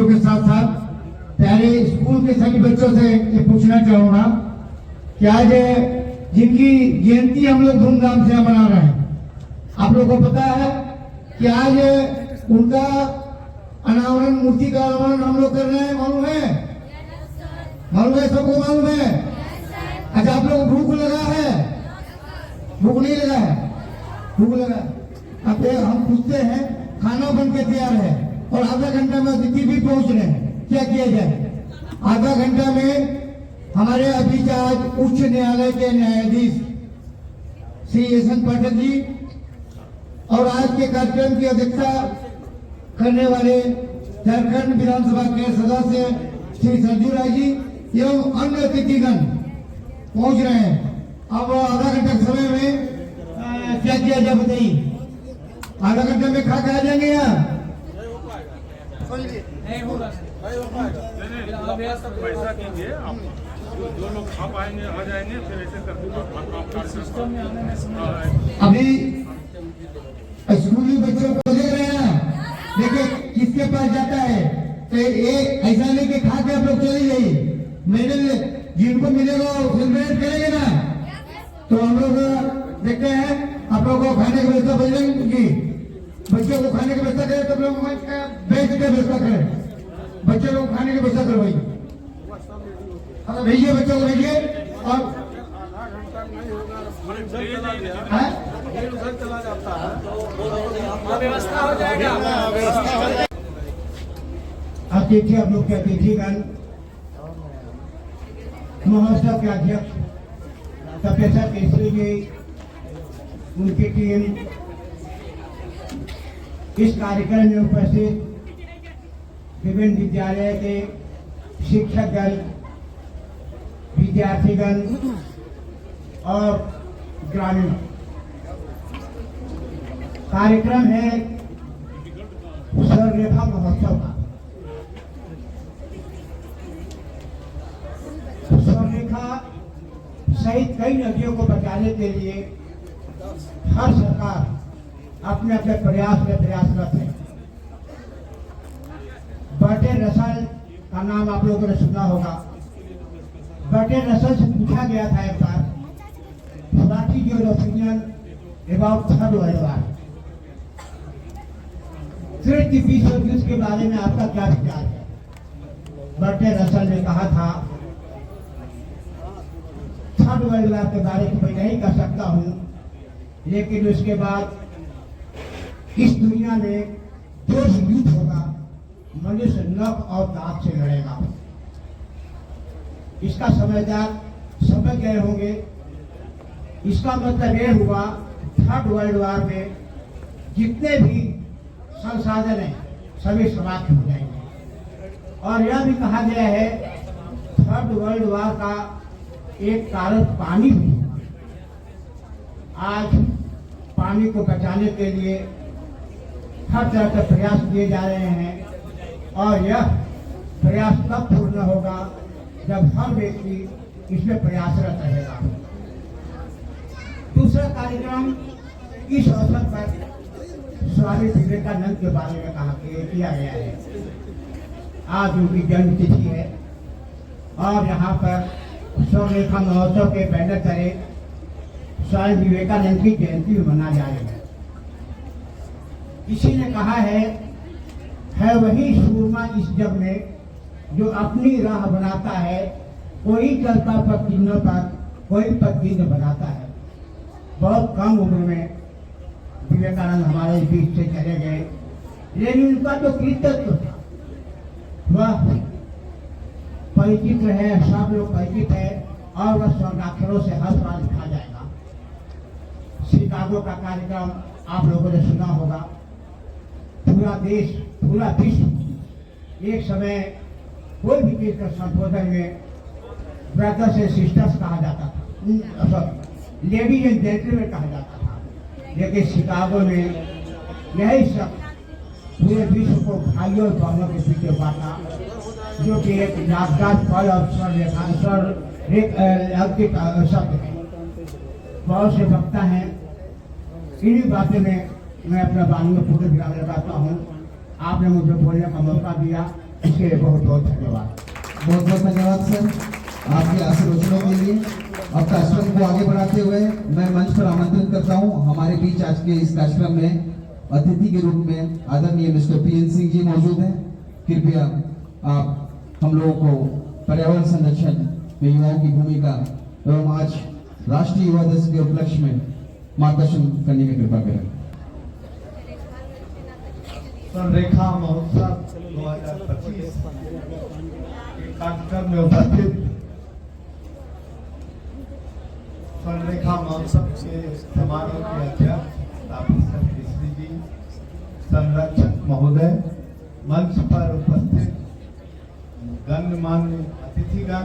बच्चियों के साथ साथ प्यारे स्कूल के सभी बच्चों से ये पूछना चाहूंगा कि आज जिनकी जयंती हम लोग धूमधाम से मना रहे हैं, आप लोगों को पता है कि आज उनका अनावरण, मूर्ति का अनावरण हम लोग कर रहे हैं। मालूम है? मालूम है? सबको मालूम है? अच्छा, आप लोग भूख लगा है? भूख नहीं लगा है? भूख लगा। अब हम पूछते हैं, खाना बन के तैयार है और आधा घंटा में अतिथि भी पहुंच रहे हैं, क्या किया जाए? आधा घंटा में हमारे अभी आज उच्च न्यायालय के न्यायाधीश श्री एस.एन. पाठक जी और आज के कार्यक्रम की अध्यक्षता करने वाले झारखंड विधानसभा के सदस्य श्री सरजू राय जी एवं अन्य अतिथिगण पहुंच रहे हैं। अब आधा घंटा के समय में क्या किया जाए बताइए? आधा घंटे में खा के आ जाएंगे यहाँ? नहीं होगा, पैसा कीजिए आप, जो लोग खा पाएंगे आ जाएंगे, फिर ऐसे करके सिस्टम में आने में समय। अभी स्कूली बच्चों को देख रहे हैं, देखिए किसके पास जाता है तो ये ऐसा नहीं कि खा के आप लोग चले जाइए, मेडल जिनको मिलेगा सेलिब्रेट करेंगे ना। तो हम लोग देखते हैं आप लोगों को खाने की व्यवस्था बदलेंगी, बच्चों को खाने की व्यवस्था करें तो लोग बेच के व्यवस्था करें, बच्चों को खाने की व्यवस्था करवाइए, भेजिए बच्चों को, भेजिए। और चला जाता है, व्यवस्था हो जाएगा। अतिथि, आप लोग के अतिथिगण, महोत्सव के अध्यक्ष तपेश्वर केसरी जी, उनकी टीम, इस कार्यक्रम में उपस्थित विभिन्न विद्यालय के शिक्षकगण, विद्यार्थीगण और ग्रामीण। कार्यक्रम है स्वर्णरेखा महोत्सव का। स्वर्णरेखा सहित कई नदियों को बचाने के लिए हर सरकार अपने अपने प्रयास में प्रयासरत है। बर्टन रसल का नाम आप लोगों ने सुना होगा। बर्टन रसल से पूछा गया था एक बार, what is your opinion about third world war, तृतीय विश्व युद्ध के बारे में आपका क्या विचार है? बर्टन रसल ने कहा था, थर्ड वर्ल्ड वॉर के बारे में मैं नहीं कह सकता हूं, लेकिन उसके बाद इस दुनिया में जो युद्ध होगा मनुष्य नख और दांत से लड़ेगा। इसका समझदार समझ गए होंगे। इसका मतलब यह हुआ, थर्ड वर्ल्ड वॉर में जितने भी संसाधन हैं सभी समाप्त हो जाएंगे। और यह भी कहा गया है थर्ड वर्ल्ड वॉर का एक कारण पानी भी है। आज पानी को बचाने के लिए हर तरह के प्रयास किए जा रहे हैं और यह प्रयास तब पूर्ण होगा जब हर व्यक्ति इसमें प्रयासरत रहेगा। दूसरा कार्यक्रम इस अवसर पर स्वामी विवेकानंद के बारे में किया गया है। आज उनकी जन्म तिथि है और यहाँ पर स्वर्णरेखा महोत्सव के बैनर तले स्वामी विवेकानंद की जयंती भी मनाई जा रही है। किसी ने कहा है वही सूरमा इस जग में जो अपनी राह बनाता है, कोई चलता पगडंडों पर, कोई पगडंडी बनाता है। बहुत कम उम्र में विवेकानंद हमारे बीच से चले गए, लेकिन उनका जो कृतित्व था वह परिचित है, सब लोग परिचित है और वह स्वर्णाक्षरों से हर बार लिखा जाएगा। शिकागो का कार्यक्रम आप लोगों ने सुना होगा। पूरा देश, पूरा विश्व एक समय कोई भी चीज के संशोधन में ब्रदर्स एंड सिस्टर्स कहा जाता था, लेडीज एंड जेंटलमैन कहा जाता था, लेकिन शिकागो में यही सब पूरे विश्व को भाइयों और बहनों के पीछे बांटा, जो कि एक यादगार पल और शब्द है। बहुत से वक्ता हैं, इन्हीं बातें में मैं अपना वाणी में पूरे विराम लगाता हूँ। आपने मुझे बोलने का मौका दिया, इसके बहुत बहुत धन्यवाद। बहुत बहुत धन्यवाद सर आपके आशीर्वचनों के लिए। अब कार्यक्रम को आगे बढ़ाते हुए मैं मंच पर आमंत्रित करता हूं, हमारे बीच आज के इस कार्यक्रम में अतिथि के रूप में आदरणीय मिस्टर PN सिंह जी मौजूद हैं। कृपया आप हम लोगों को पर्यावरण संरक्षण में युवाओं की भूमिका एवं आज राष्ट्रीय युवा दिवस के उपलक्ष्य में मार्गदर्शन करने की कृपा करें। संरेखा महोत्सव 2025 के कार्यक्रम में उपस्थित संरेखा महोत्सव के समारोह के अध्यक्ष प्रोफेसर केसरी जी, संरक्षक महोदय, मंच पर उपस्थित गणमान्य अतिथिगण,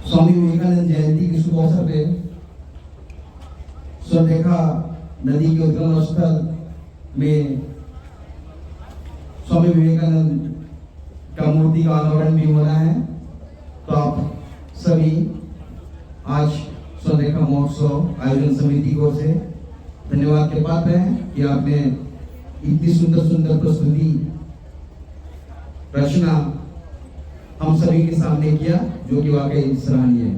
स्वामी विवेकानंद जयंती के शुभ अवसर पे संरेखा नदी के उद्गम स्थल में स्वामी विवेकानंद का मूर्ति का अनावरण भी हो रहा है। तो आप सभी आज संरेखा महोत्सव आयोजन समिति को से धन्यवाद के पात्र हैं कि आपने इतनी सुंदर सुंदर प्रस्तुति रचना हम सभी के सामने किया, जो कि वाकई सराहनीय है।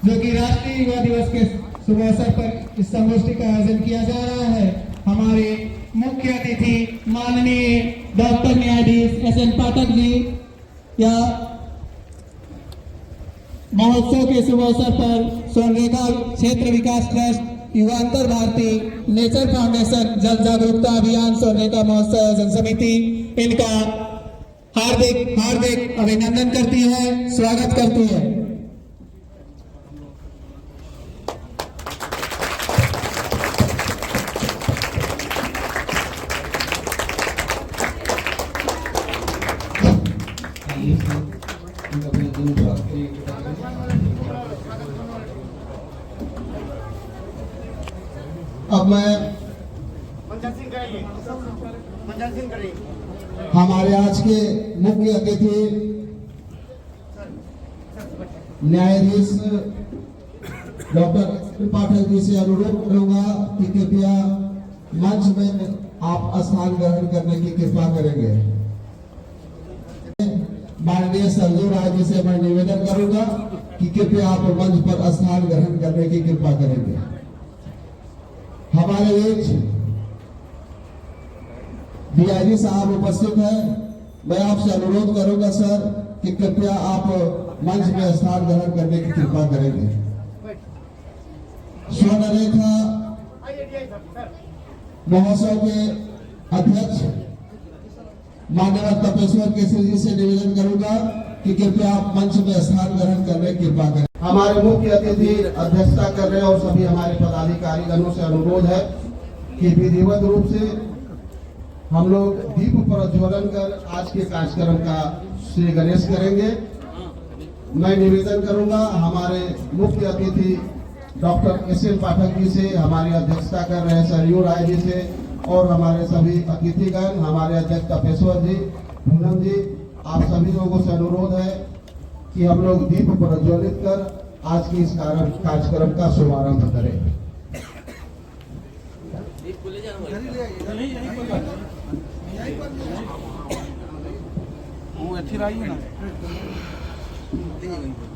जो कि राष्ट्रीय युवा दिवस के शुभ अवसर पर इस संगोष्ठी का आयोजन किया जा रहा है। हमारे मुख्य अतिथि माननीय डॉक्टर न्यायाधीश SN पाठक जी या महोत्सव के शुभ अवसर पर संरेखा क्षेत्र विकास ट्रस्ट, युगांतर भारती, नेचर फाउंडेशन, जल जागरूकता अभियान, संरेखा महोत्सव आयोजन समिति इनका हार्दिक हार्दिक अभिनंदन करती है, स्वागत करती है। अब मैं हमारे आज के मुख्य अतिथि न्यायाधीश डॉक्टर पाठक जी से अनुरोध करूंगा कि कृपया मंच में आप स्थान ग्रहण करने की कृपा करेंगे। माननीय सरजू राय जी से मैं निवेदन करूंगा कि कृपया आप मंच पर स्थान ग्रहण करने की कृपा करेंगे। हमारे बीच DIG साहब उपस्थित हैं। मैं आपसे अनुरोध करूंगा सर कि कृपया आप मंच में स्थान ग्रहण करने की कृपा करेंगे। स्वर्णरेखा महोत्सव के अध्यक्ष माननीय तपेश्वर केसरी जी से निवेदन करूंगा कि कृपया आप मंच में स्थान ग्रहण करने की कृपा करें। हमारे मुख्य अतिथि अध्यक्षता कर रहे हैं और सभी हमारे पदाधिकारी गणों से अनुरोध है कि विधिवत रूप से हम लोग दीप प्रज्वलन कर आज के कार्यक्रम का श्री गणेश करेंगे। मैं निवेदन करूंगा हमारे मुख्य अतिथि डॉक्टर SN पाठक जी से, हमारी अध्यक्षता कर रहे हैं सरयू राय जी से और हमारे सभी अतिथिगण, हमारे अध्यक्ष तपेश्वर जी, पूनम जी, आप सभी लोगों से अनुरोध है कि हम लोग दीप प्रज्वलित कर आज की इस कार्यक्रम का शुभारंभ करें।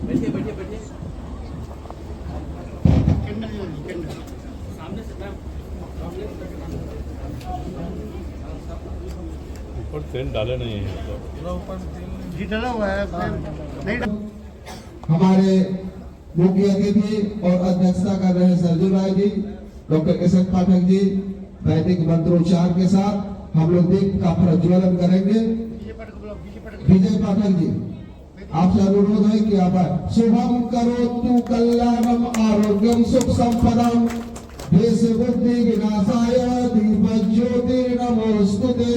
बैठिए बैठिए बैठिए सामने से ऊपर तेल डाले नहीं है, जी डला हुआ है नहीं। हमारे मुख्य अतिथि और अध्यक्षता कर रहे सरजू राय जी, डॉक्टर SN पाठक जी वैदिक मंत्रोच्चार के साथ हम लोग दीप का प्रज्वलन करेंगे। विजय पाठक जी, आपसे अनुरोध है कि आप शुभम करोतु कल्याणम आरोग्यम सुख संपदम देश बुद्धि विनाशाय दीप ज्योतिर्नमोस्तुते।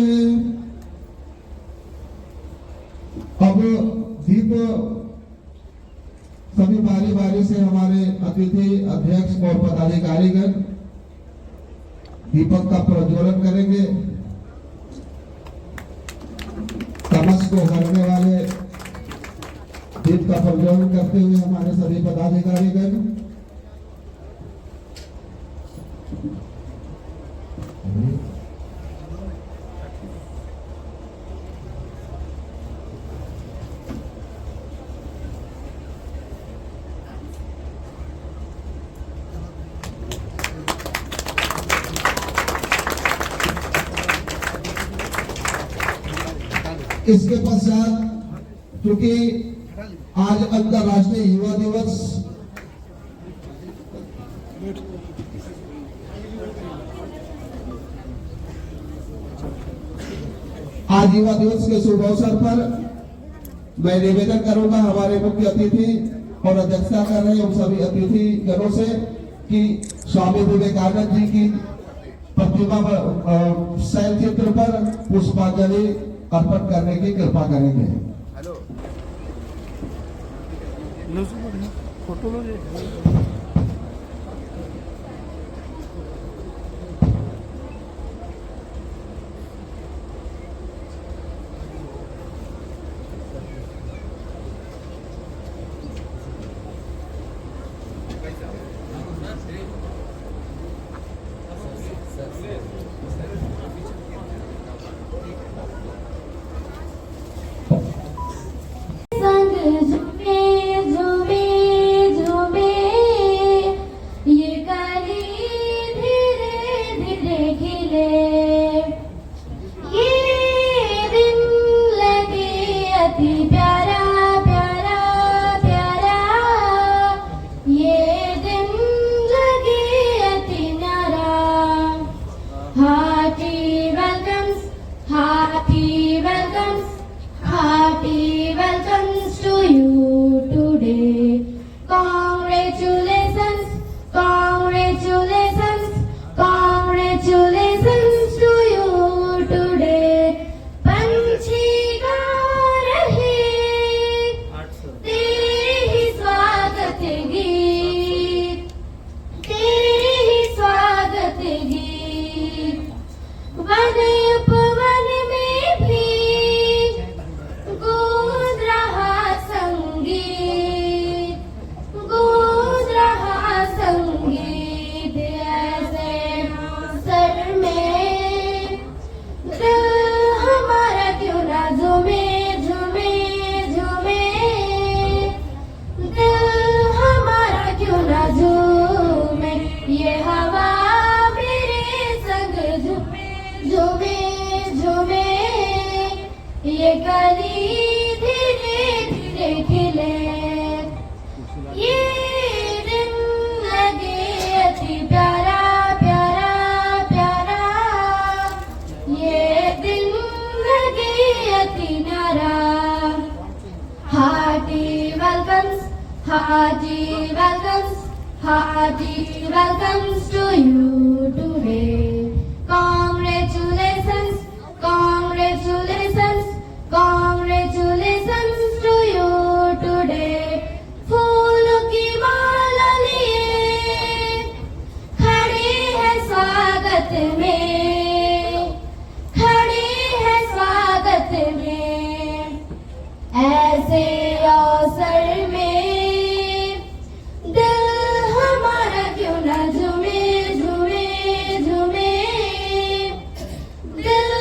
अब दीप सभी बारी बारी से हमारे अतिथि अध्यक्ष और पदाधिकारीगण दीपक का प्रज्वलन करेंगे। तमस को हरने वाले दीप का प्रज्वलन करते हुए हमारे सभी पदाधिकारीगण इसके पश्चात क्योंकि आज अंतर्राष्ट्रीय युवा दिवस आज युवा दिवस के शुभ अवसर पर मैं निवेदन करूंगा हमारे मुख्य अतिथि और अध्यक्षता कर रहे उन सभी अतिथि गणों से कि स्वामी विवेकानंद जी की प्रतिमा शैल चित्र पर पुष्पांजलि अर्पण करने की कृपा करेंगे। Hearty welcomes to you today. Congratulations, congratulations, congratulations to you today. पंछी गा रहे तेरे ही स्वागत गीत, तेरे ही स्वागत गीत। वन उपवन में भी गूंज रहा संगीत, गूंज रहा संगीत। ऐसे सर में दिल हमारा क्यों ना झूमे झूमे झूमे, दिल हमारा क्यों ना झूमे। ये हवा मेरे संग झूमे झूमे झूमे, ये कली धीरे धीरे खिले। ये दिन लगे अति प्यारा प्यारा प्यारा, ये दिन लगे अति न्यारा। Hearty welcomes, hearty welcomes, hearty welcomes to you today. Congratulations, congratulations, congratulations to you today. फूलों की माला लिए खड़े हैं स्वागत में, खड़े हैं स्वागत में। ऐसे अवसर में दिल हमारा क्यों ना झूमे झूमे झूमे, दिल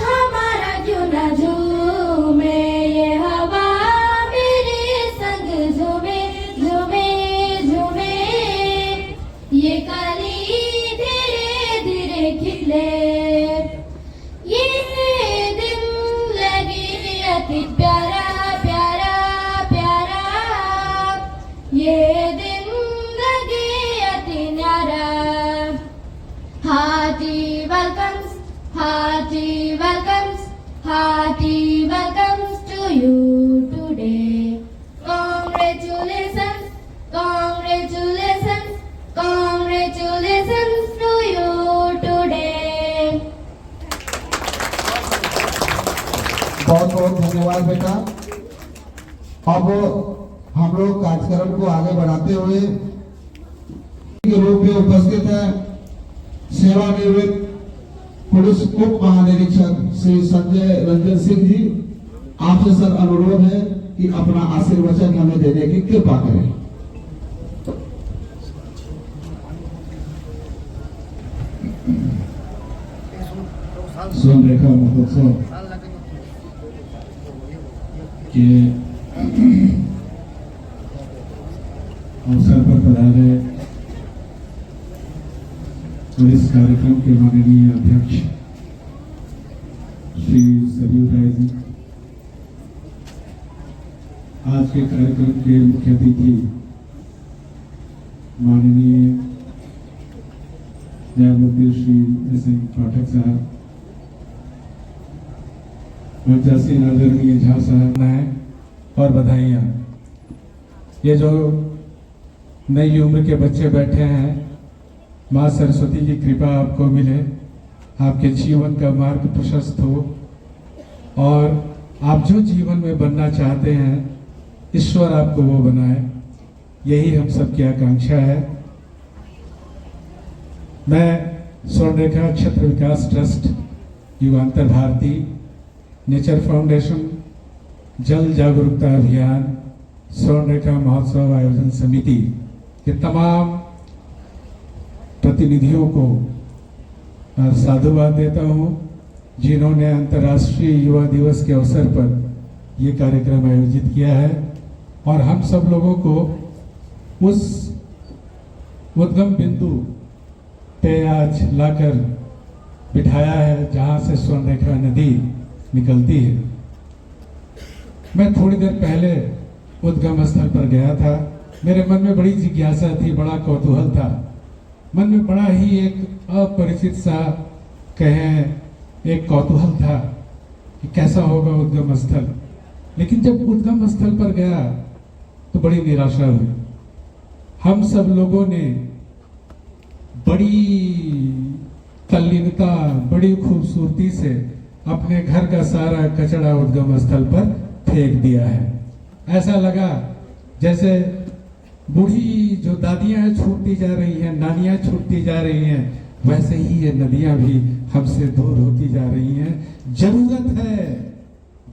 हमारा क्यों ना झूमे। ये हवा मेरे संग झूमे झूमे झूमे, ये कली धीरे धीरे खिले। ये दिन लगे अति प्यारा प्यारा प्यारा, ये दिन लगे अति न्यारा। Hearty welcomes, hearty welcomes, hearty welcomes to you today. Congratulations, congratulations, congratulations to you today. बहुत बहुत धन्यवाद बेटा। अब हम लोग कार्यक्रम को आगे बढ़ाते हुए के रूप में उपस्थित है सेवानिवृत्त पुलिस उप महानिरीक्षक श्री संजय रंजन सिंह जी। आपसे सर अनुरोध है कि अपना आशीर्वचन हमें देने की कृपा करें। स्वर्णरेखा महोत्सव के अवसर पर पधारे और इस कार्यक्रम के माननीय अध्यक्ष श्री सरयू राय जी, आज के कार्यक्रम के मुख्य अतिथि माननीय न्यायमूर्ति श्री एस.एन. पाठक साहब, मंचासीन आदरणीय झा साहब हैं और बधाइयाँ। ये जो नई उम्र के बच्चे बैठे हैं, माँ सरस्वती की कृपा आपको मिले, आपके जीवन का मार्ग प्रशस्त हो और आप जो जीवन में बनना चाहते हैं ईश्वर आपको वो बनाए, यही हम सबकी आकांक्षा है। मैं स्वर्णरेखा क्षेत्र विकास ट्रस्ट, युगांतर भारती, नेचर फाउंडेशन, जल जागरूकता अभियान, स्वर्णरेखा महोत्सव आयोजन समिति के तमाम प्रतिनिधियों को साधुवाद देता हूँ, जिन्होंने अंतर्राष्ट्रीय युवा दिवस के अवसर पर ये कार्यक्रम आयोजित किया है और हम सब लोगों को उस उद्गम बिंदु पे आज लाकर बिठाया है जहाँ से स्वर्णरेखा नदी निकलती है। मैं थोड़ी देर पहले उद्गम स्थल पर गया था। मेरे मन में बड़ी जिज्ञासा थी, बड़ा कौतूहल था, मन में बड़ा ही एक अपरिचित सा कहें एक कौतूहल था कि कैसा होगा उद्गम स्थल। लेकिन जब उद्गम स्थल पर गया तो बड़ी निराशा हुई। हम सब लोगों ने बड़ी तल्लीनता, बड़ी खूबसूरती से अपने घर का सारा कचरा उद्गम स्थल पर फेंक दिया है। ऐसा लगा जैसे बूढ़ी जो दादियां छूटती जा रही हैं, नानियां छूटती जा रही हैं, वैसे ही ये नदियां भी हमसे दूर होती जा रही हैं। जरूरत है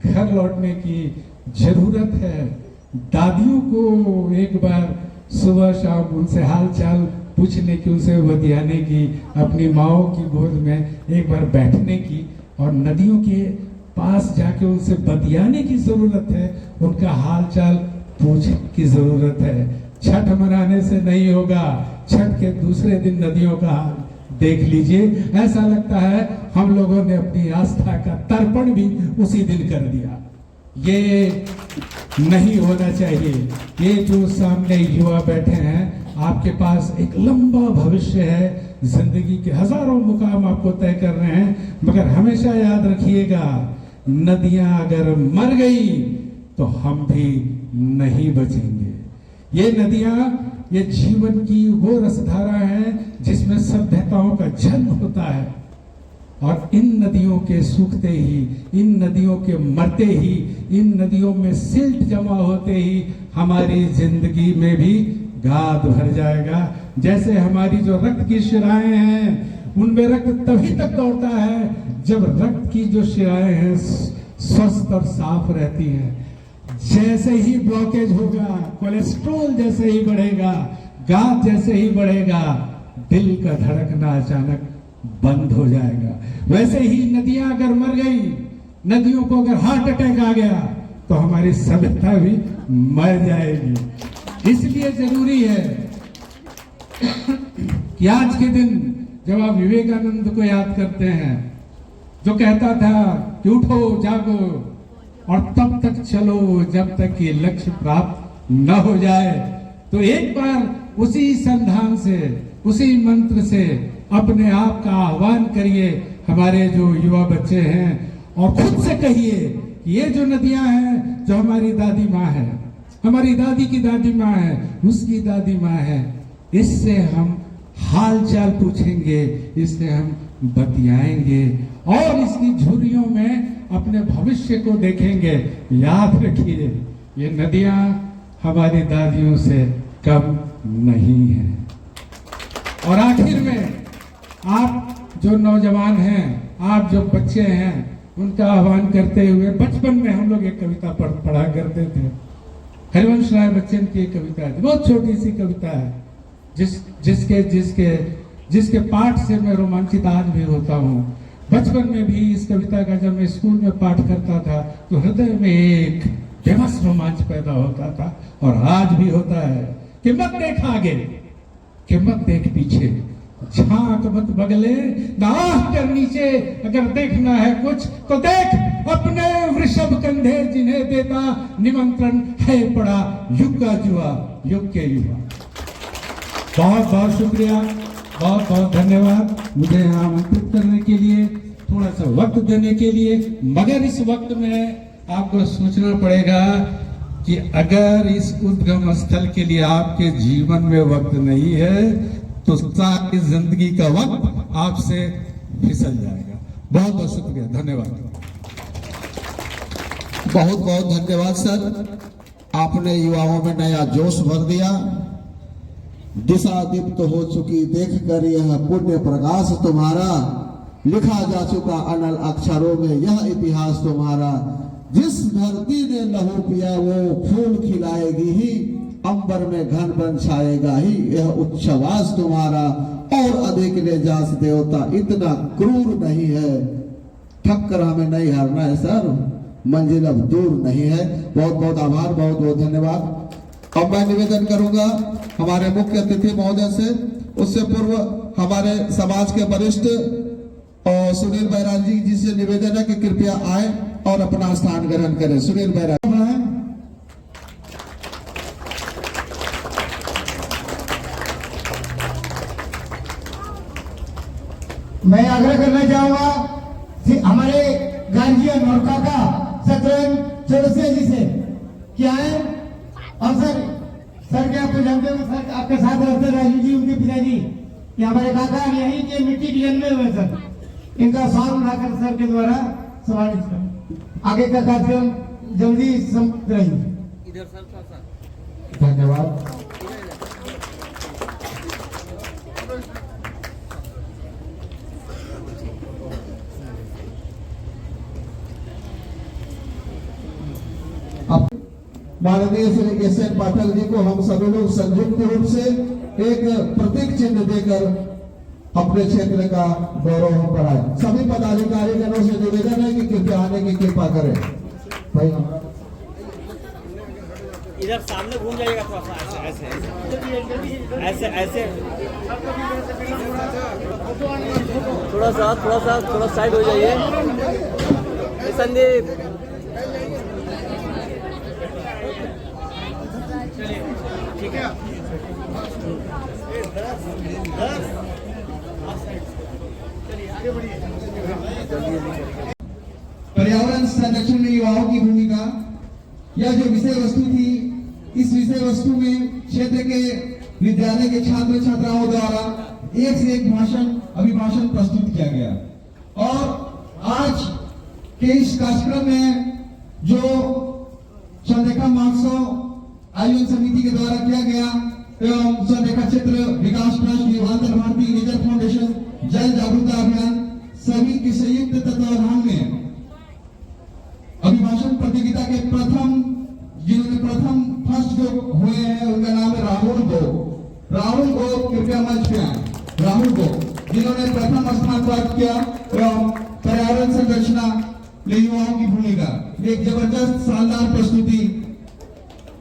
घर लौटने की, जरूरत है दादियों को एक बार सुबह शाम उनसे हाल चाल पूछने की, उनसे बतियाने की, अपनी माओ की गोद में एक बार बैठने की और नदियों के पास जाके उनसे बतियाने की जरूरत है, उनका हाल चाल पूछने की जरूरत है। छठ मनाने से नहीं होगा, छठ के दूसरे दिन नदियों का हाल देख लीजिए। ऐसा लगता है हम लोगों ने अपनी आस्था का तर्पण भी उसी दिन कर दिया। ये नहीं होना चाहिए। ये जो सामने युवा बैठे हैं, आपके पास एक लंबा भविष्य है, जिंदगी के हजारों मुकाम आपको तय कर रहे हैं, मगर हमेशा याद रखिएगा, नदियां अगर मर गई तो हम भी नहीं बचेंगे। ये नदियां, ये जीवन की वो रसधारा है जिसमें सभ्यताओं का जन्म होता है और इन नदियों के सूखते ही, इन नदियों के मरते ही, इन नदियों में सिल्ट जमा होते ही हमारी जिंदगी में भी गाद भर जाएगा। जैसे हमारी जो रक्त की शिराएं हैं, उनमें रक्त तभी तक दौड़ता है जब रक्त की जो शिराएं हैं स्वस्थ और साफ रहती हैं। जैसे ही ब्लॉकेज होगा, कोलेस्ट्रॉल जैसे ही बढ़ेगा, गाद जैसे ही बढ़ेगा, दिल का धड़कना अचानक बंद हो जाएगा। वैसे ही नदियां अगर मर गई, नदियों को अगर हार्ट अटैक आ गया तो हमारी सभ्यता भी मर जाएगी। इसलिए जरूरी है कि आज के दिन जब आप विवेकानंद को याद करते हैं, जो कहता था कि उठो जागो और तब तक चलो जब तक ये लक्ष्य प्राप्त न हो जाए, तो एक बार उसी संधान से, उसी मंत्र से अपने आप का आह्वान करिए, हमारे जो युवा बच्चे हैं, और खुद से कहिए ये जो नदियां हैं, जो हमारी दादी माँ है, हमारी दादी की दादी माँ है, उसकी दादी माँ है, इससे हम हाल चाल पूछेंगे, इससे हम बतियाएंगे और इसकी झुर्रियों में अपने भविष्य को देखेंगे। याद रखिए, ये नदियां हमारी दादियों से कम नहीं है। और आखिर में आप जो नौजवान हैं, आप जो बच्चे हैं, उनका आह्वान करते हुए, बचपन में हम लोग एक कविता पढ़ा करते थे, हरिवंश राय बच्चन की एक कविता है, बहुत छोटी सी कविता है, जिसके पाठ से मैं रोमांचित आज भी होता हूँ। बचपन में भी इस कविता का जब मैं स्कूल में पाठ करता था तो हृदय में एक बेबस रोमांच पैदा होता था, और आज भी होता है कि मत देख आगे, कि मत देख पीछे, झांक मत बगले, नाक कर नीचे, अगर देखना है कुछ तो देख अपने वृषभ कंधे, जिन्हें देता निमंत्रण है पड़ा युग का जुआ, युग के युवा। बहुत बहुत शुक्रिया, बहुत बहुत धन्यवाद मुझे यहाँ आमंत्रित करने के लिए, थोड़ा सा वक्त देने के लिए। मगर इस वक्त में आपको सोचना पड़ेगा कि अगर इस उद्गम स्थल के लिए आपके जीवन में वक्त नहीं है तो सारी जिंदगी का वक्त आपसे फिसल जाएगा। बहुत बहुत शुक्रिया, धन्यवाद। बहुत बहुत धन्यवाद सर, आपने युवाओं में नया जोश भर दिया। दिशा दीप्त हो चुकी देखकर यह पुण्य प्रकाश तुम्हारा, लिखा जा चुका अनल अक्षरों में यह इतिहास तुम्हारा। जिस धरती ने लहू पिया वो फूल खिलाएगी ही, अंबर में घन बन छाएगा ही यह उच्छ्वास तुम्हारा। और अधिक ले जास देवता इतना क्रूर नहीं है, ठक्कर हमें नहीं हारना है सर, मंजिल अब दूर नहीं है। बहुत बहुत आभार, बहुत बहुत धन्यवाद। अब मैं निवेदन करूंगा हमारे मुख्य अतिथि महोदय से, उससे पूर्व हमारे समाज के वरिष्ठ और सुनील बैरागी जी से निवेदन है कि कृपया आए और अपना स्थान ग्रहण करें। सुनील बैरागी। मैं आग्रह करना चाहूंगा कि हमारे गार्जियन और काका शतरंज चौरसिया जी से क्या है, और सर क्या आपको जानते हो, सर आपके साथ रहते राजू जी, उनके पिताजी, ये हमारे काका यहीं के मिट्टी के जन्मे हुए सर, इनका साल उठाकर सर के द्वारा सम्मानित कर आगे का कार्यक्रम जल्दी समाप्त रहेंगे। इधर सर धन्यवाद। माननीय श्री एस एन पाठक जी को हम सभी लोग संयुक्त रूप से एक प्रतीक चिन्ह देकर अपने क्षेत्र का गौरव हम बढ़ाए। सभी पदाधिकारी जनों से निवेदन है कि कृपया आने की कृपा करें। भाई इधर सामने घूम जाइएगा, थोड़ा सा ऐसे ऐसे ऐसे ऐसे, थोड़ा साइड हो जाइए। संदीप ठीक है। पर्यावरण संरक्षण में युवाओं की भूमिका, यह जो विषय वस्तु थी, इस विषय वस्तु में क्षेत्र के विद्यालय के छात्र छात्राओं द्वारा एक से एक अभिभाषण प्रस्तुत किया गया। और आज के इस कार्यक्रम में जो स्वररेखा महोत्सव आयोजन समिति के द्वारा किया गया एवं स्वररेखा क्षेत्र विकास ट्रस्ट, युवांतर भारती, नेचर फाउंडेशन, जल जागरूकता अभियान सभी के संयुक्त तत्वावधान में अभिभाषण प्रतियोगिता के जिन्होंने फर्स्ट जो हुए हैं उनका नाम है राहुल गो कृपया मंच पे आए। राहुल गो जिन्होंने प्रथम स्थान प्राप्त किया एवं पर्यावरण संरक्षण में युवाओं की भूमिका, एक जबरदस्त शानदार प्रस्तुति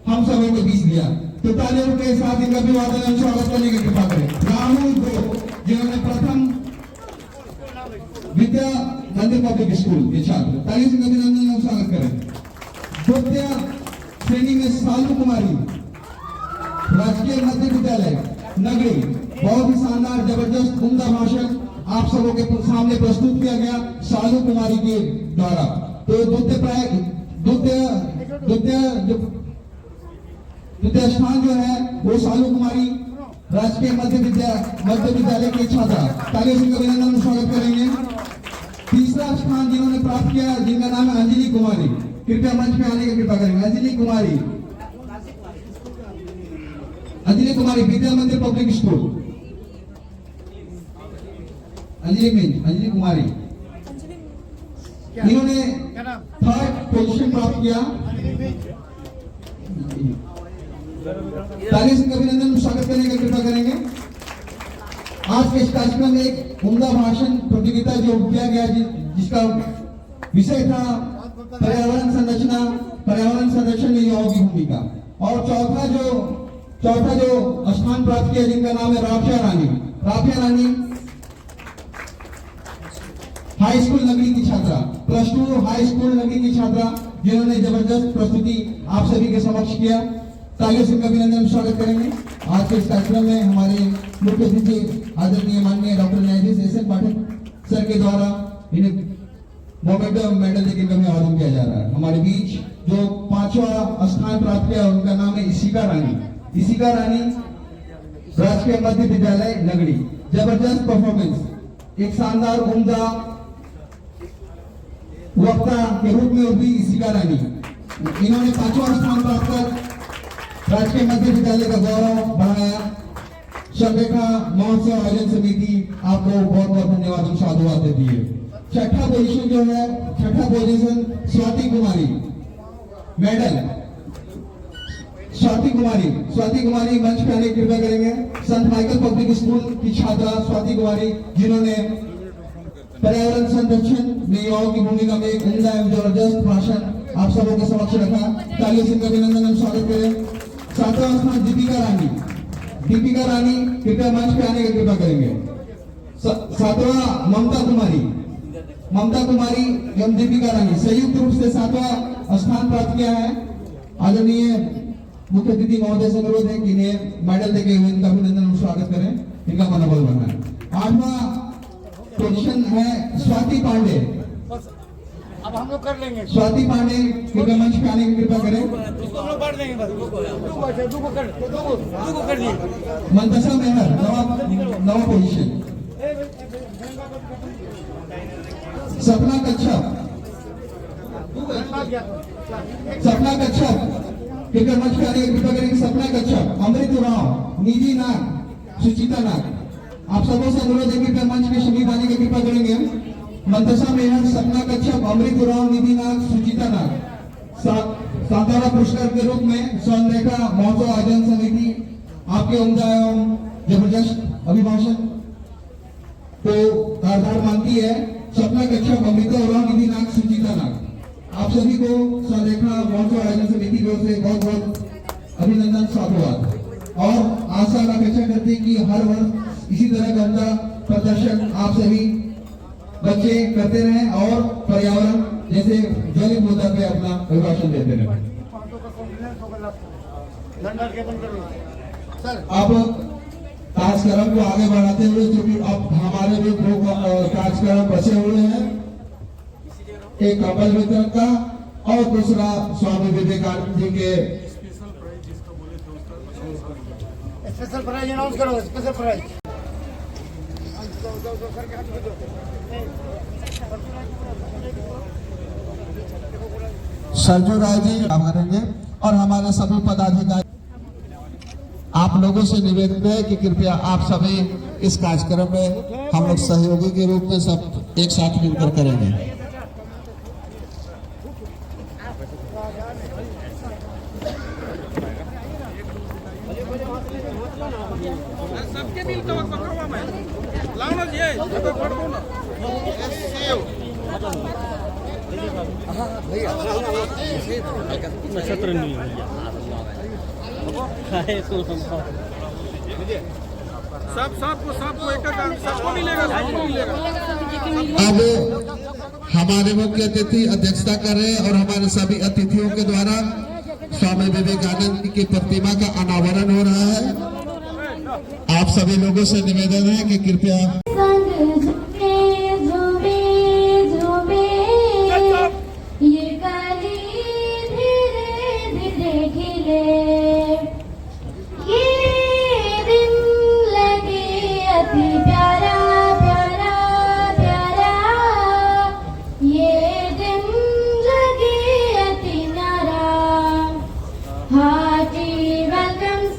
हम सबों के बीच दिया। तो तालियों के साथ इनका अभिवादन स्वागत करने की कृपा करें। राहुल गो जिन्होंने प्रथम विद्या मंदिर पब्लिक स्कूल के छात्र, तालियों से अभिनंदन और स्वागत करें। द्वितीय श्रेणी में सालू कुमारी, राजकीय मध्य विद्यालय नगरी, बहुत ही शानदार जबरदस्त उम्दा भाषण आप सबों के सामने प्रस्तुत किया गया सालू कुमारी के द्वारा। तो द्वितीय स्थान जो है वो सालू कुमारी राजकीय मध्य विद्यालय के छात्रा, तालियों से अभिनंदन स्वागत करेंगे। तीसरा स्थान जिन्होंने प्राप्त किया, जिनका नाम है अंजलि कुमारी, कृपया मंच पे आने की कृपा करेंगे। अंजलि कुमारी विद्या मंदिर पब्लिक स्कूल, अंजलि कुमारी इन्होंने थर्ड पोजीशन प्राप्त किया। तालियों से अभिनंदन स्वागत करने की कृपा करेंगे। आज के इस कार्यक्रम में एक उम्दा भाषण प्रतियोगिता जो किया गया जिसका विषय था पर्यावरण संरक्षण में युवाओं की भूमिका। और चौथा जो स्थान प्राप्त किया जिनका नाम है राफिया रानी हाई स्कूल नगरी की छात्रा, +2 हाई स्कूल नगरी की छात्रा, जिन्होंने जबरदस्त प्रस्तुति आप सभी के समक्ष किया। तालियों से अभिनंदन स्वागत करेंगे। आज के इस कार्यक्रम में हमारे मुख्य अतिथि आदरणीय माननीय डॉक्टर न्यायाधीश एस.एन. पाठक सर के द्वारा इन्हें मोमेंटम मेडल देकर इनका अभिवादन किया जा रहा है। हमारे बीच जो 5वां स्थान प्राप्त किया उनका नाम है इशिका रानी राजकीय मध्य विद्यालय नगरी। जबरदस्त परफॉर्मेंस, एक शानदार उम्दा वक्ता के रूप में उभरी इशिका रानी। इन्होंने 5वां स्थान प्राप्त कर राजकीय मध्य विद्यालय का गौरव बढ़ाया। स्वर्णरेखा महोत्सव आयोजन समिति आपको बहुत बहुत धन्यवाद और साधुवाद देती है। छठा पोजीशन स्वाति कुमारी मेडल। स्वाति कुमारी मंच पे आने की कृपया करेंगे। संत माइकल पब्लिक स्कूल की छात्रा स्वाति कुमारी, जिन्होंने पर्यावरण संरक्षण में युवाओं की भूमिका में एक उम्दा एवं जबरदस्त भाषण आप सबों के समक्ष रखा। तालियों से अभिनंदन और स्वागत करें। 7वां स्थान दीपिका रानी कृपया मंच पे आने की कृपा करेंगे। 7वां ममता कुमारी एवं दीपिका रानी संयुक्त रूप से 7वां स्थान प्राप्त किया है। आदरणीय मुख्य अतिथि महोदय से अनुरोध है कि इन्हें मेडल देके हुए इनका अभिनंदन और स्वागत करें, इनका मनोबल बढ़ाएं। 8वां पोजीशन है स्वाति पांडे। अब हम लोग कर लेंगे। स्वाति पांडे कृपया मंच पे आने की कृपा करें। हम लोग कर देंगे बस। दो को कर दिए। मंतसा मेहर 9वां पोजीशन। सपना कच्छप कृपया मंच पे आने की कृपा करें। सपना कच्छप, अमृत उरांव, निधि नाग, सुचिता नाग, आप सबों से अनुरोध है कि मंच पे समीप आने की कृपा करेंगे। मंतसा मेहर, सपना कच्छप, अमृत उरांव, निधि नाग, सुचिता नाग। सातारा पुरस्कार के रूप में स्वर्णरेखा महोत्सव आयोजन समिति आपके उम्दा एवं जबरदस्त अभिभाषण को आधार मानती है। सपना कच्छप, अमृता उरांव, निधि नाग, सुचिता नाग, आप सभी को स्वर्णरेखा महोत्सव आयोजन समिति की ओर से बहुत बहुत अभिनंदन साधुवाद। और आशा और अपेक्षा करते हैं कि हर वर्ष इसी तरह का उम्दा प्रदर्शन आप सभी बच्चे करते रहें और पर्यावरण जैसे ज्वलित मुद्दा पे अपना अभिभाषण देते रहें। अब कार्यक्रम को आगे बढ़ाते हुए, क्योंकि अब हमारे भी दो कार्यक्रम बचे हुए हैं, एक कपल वितरण का और दूसरा स्वामी विवेकानंद जी के स्पेशल प्राइज अनाउंस करो। स्पेशल प्राइज सरजू राय जी करेंगे और हमारे सभी पदाधिकारी। आप लोगों से निवेदन है कि कृपया आप सभी इस कार्यक्रम में हम लोग सहयोगी के रूप में सब एक साथ मिलकर करेंगे। सबके दिल का पकड़वा मैं लाना ये जगह पढ़ दो ना। नक्षत्र नहीं सबको एक सबको मिलेगा। अब हमारे मुख्य अतिथि अध्यक्षता कर रहे हैं और हमारे सभी अतिथियों के द्वारा स्वामी विवेकानंद की प्रतिमा का अनावरण हो रहा है। आप सभी लोगों से निवेदन है कि कृपया संग झूमे झूमे ये कली धीरे धीरे खिले, ये दिन लगे अति प्यारा प्यारा प्यारा, ये दिन लगे अति न्यारा। Hearty welcomes,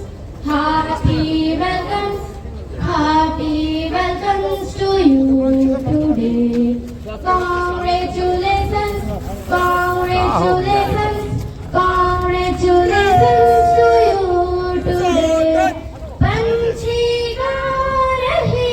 hearty welcomes, hearty welcomes to you today. Congratulations, congratulations, congratulations to you today. पंछी गा रहे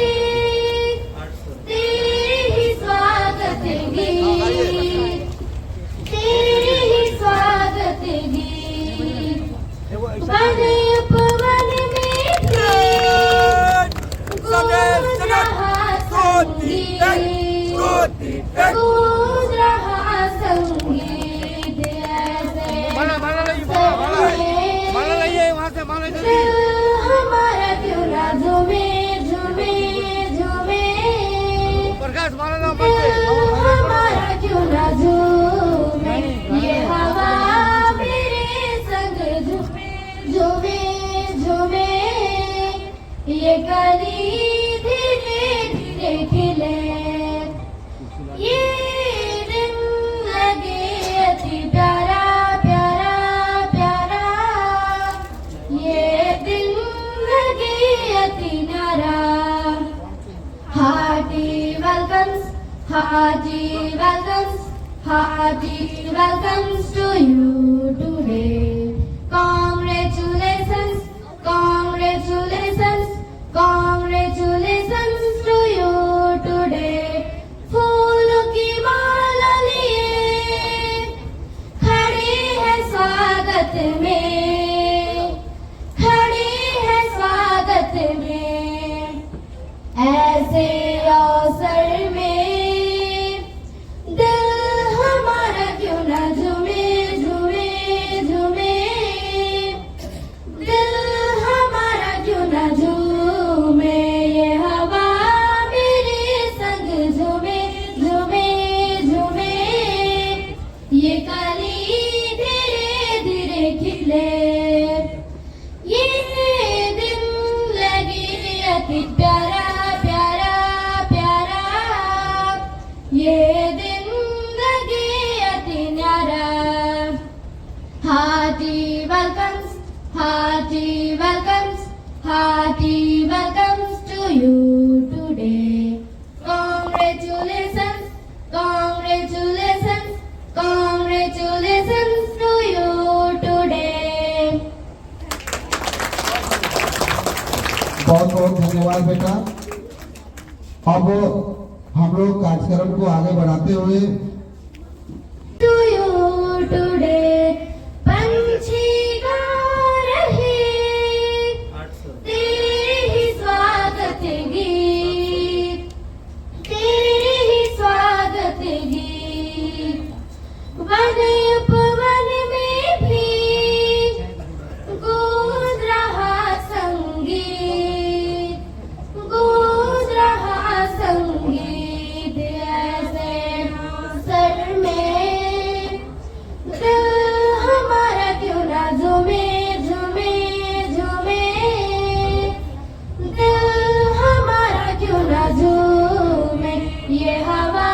संगीत गूंज रहा संगीत ऐसे माला लाइए वहाँ से माला दिल हमारा क्यों ना झूमे झूमे झूमे प्रकाश माला ना दिल हमारा क्यों ना झूमे ये हवा मेरे संग झूमे झूमे झूमे ये कली धीरे धीरे खिले ये दिन लगे अति प्यारा प्यारा प्यारा ये दिन लगे अति न्यारा Hearty welcomes, hearty welcomes, hearty welcomes to you today. Congratulations, congratulations, congratulations to you today. फूलों की माला लिए खड़ी है स्वागत में, खड़ी है स्वागत में। ऐसे अवसर में दिल हमारा क्यों ना झूमे झूमे झूमे दिल हमारा क्यों ना झूमे ये हवा मेरे संग झूमे झूमे झूमे ये कली धीरे धीरे खिले ये दिन लगे अति प्यारा प्यारा प्यारा ये दिन लगे अति न्यारा Hearty welcomes, hearty welcomes, hearty welcomes to you today. Congratulations, congratulations, congratulations to you today. बहुत बहुत धन्यवाद बेटा। अब हम लोग कार्यक्रम को आगे बढ़ाते हुए To you today, पंछी गा रहे तेरे ही स्वागत गीत, तेरे ही स्वागत गीत। वन उपवन में भी गूंज रहा संगीत, गूंज रहा संगीत ऐसे सर में दिल हमारा क्यों ना झूमे झूमे झूमे दिल हमारा क्यों ना झूमे ये हवा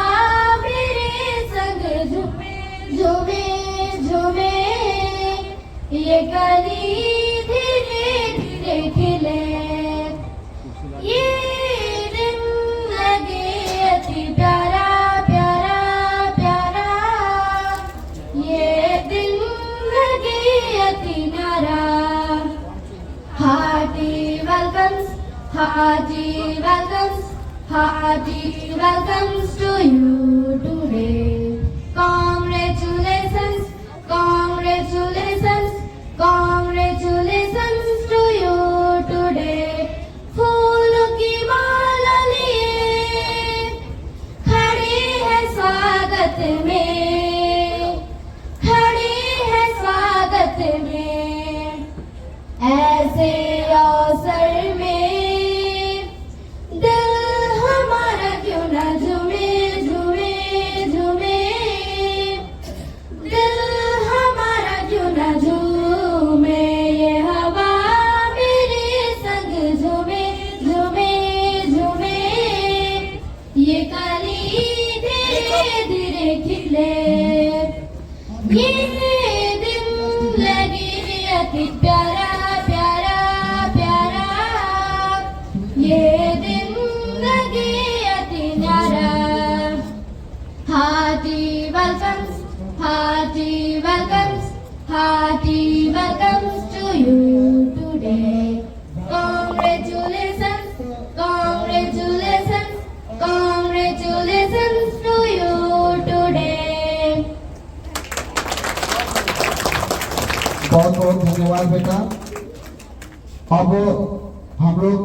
मेरे संग झूमे झूमे झूमे ये कली धीरे धीरे खिले ये दिन लगे अति प्यारा प्यारा प्यारा ये दिन लगे अति न्यारा Hearty welcomes, hearty welcomes, hearty welcomes to you today. Congratulations, congratulations, congratulations to you today. फूलों की माला लिए खड़ी है स्वागत में, खड़ी है स्वागत में। ऐसे अवसर में दिल हमारा क्यों ना झूमे झूमे झूमे दिल हमारा क्यों ना झूमे ये हवा मेरे संग झूमे झूमे झूमे ये कली धीरे धीरे खिले ये दिन लगे अति प्यारा प्यारा प्यारा ये दिन लगे अति न्यारा Hearty welcomes, hearty welcomes, hearty welcomes to you today. Congratulations, congratulations, congratulations to you today. बहुत बहुत धन्यवाद बेटा। अब हम लोग